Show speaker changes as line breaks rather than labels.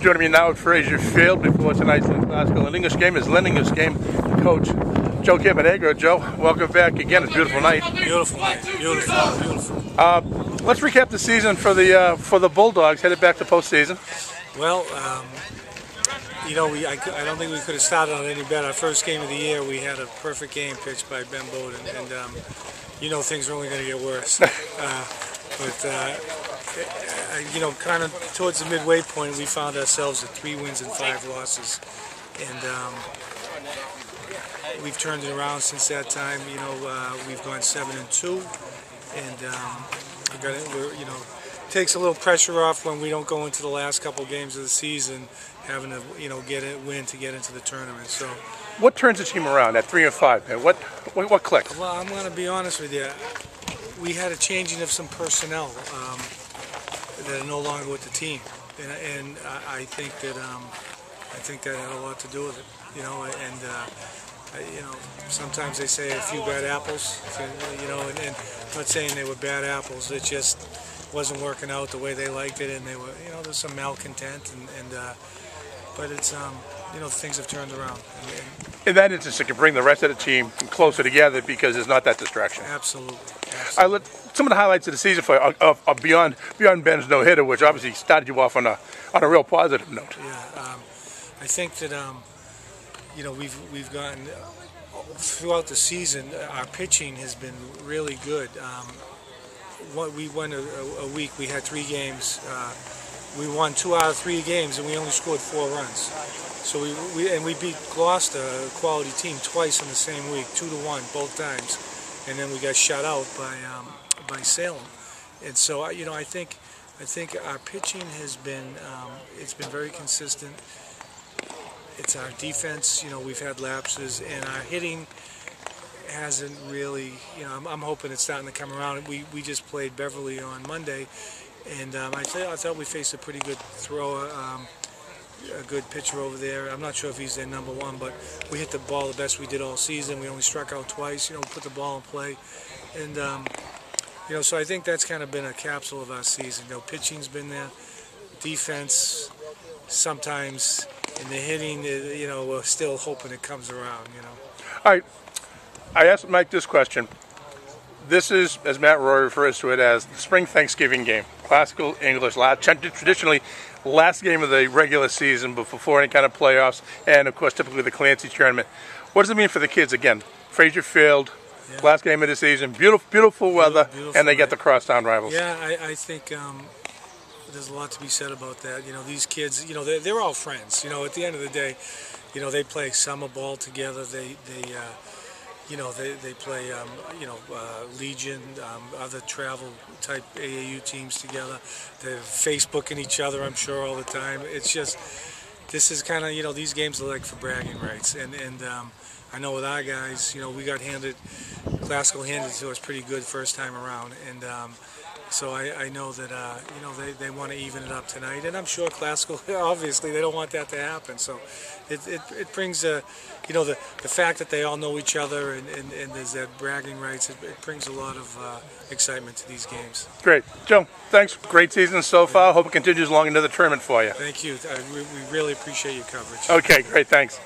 Joining me now at Fraser Field before tonight's Lynn English game is Lynn English game. Coach Joe Caponigro. Joe, welcome back again. It's a beautiful night.
Beautiful night. Beautiful.
Let's recap the season for the Bulldogs headed back to postseason.
Well, I don't think we could have started on any better. Our first game of the year, we had a perfect game pitched by Ben Bowden, and things are only going to get worse. Kind of towards the midway point, we found ourselves at 3 wins and 5 losses, and we've turned it around since that time. We've gone 7-2, and takes a little pressure off when we don't go into the last couple games of the season, having to get a win to get into the tournament. So,
what turns the team around at 3 and 5? Man? What clicked?
Well, I'm going to be honest with you. We had a changing of some personnel that are no longer with the team, and I think that had a lot to do with it. Sometimes they say a few bad apples. And I'm not saying they were bad apples. It just wasn't working out the way they liked it, and they were, there's some malcontent, but it's things have turned around.
In that instance, it can bring the rest of the team closer together because there's not that distraction.
Absolutely.
Some of the highlights of the season for you are beyond Ben's no-hitter, which obviously started you off on a real positive note.
Yeah, I think that we've gotten throughout the season. Our pitching has been really good. We won a week. We had 3 games. We won 2 out of 3 games, and we only scored 4 runs. So we beat Gloucester, a quality team, twice in the same week, 2-1 both times, and then we got shut out by Salem. And so I think our pitching has been it's been very consistent. It's our defense. We've had lapses, and our hitting hasn't really. I'm hoping it's starting to come around. We just played Beverly on Monday, and I thought we faced a pretty good thrower. A good pitcher over there. I'm not sure if he's their number 1, but we hit the ball the best we did all season. We only struck out twice. Put the ball in play, and so I think that's kind of been a capsule of our season. Pitching's been there, defense sometimes, and the hitting. We're still hoping it comes around.
All right, I asked Mike this question. This is, as Matt Roy refers to it, as the spring Thanksgiving game. Classical English, traditionally last game of the regular season, but before any kind of playoffs, and of course typically the Clancy tournament. What does it mean for the kids? Again, Fraser Field, yeah. Last game of the season, beautiful weather, and they get the crosstown rivals.
Yeah, I think there's a lot to be said about that. These kids, they're all friends. At the end of the day, they play summer ball together. They play, Legion, other travel type AAU teams together. They're Facebooking each other, I'm sure, all the time. It's just, this is kind of, these games are like for bragging rights. And I know with our guys, we got classical handed to us pretty good first time around. And so I know that, they want to even it up tonight. And I'm sure classical, obviously, they don't want that to happen. So it brings, the fact that they all know each other and there's that bragging rights, it brings a lot of excitement to these games.
Great. Joe, thanks. Great season so far. Hope it continues long into the tournament for you.
Thank you. We really appreciate your coverage.
Okay, great. Thanks.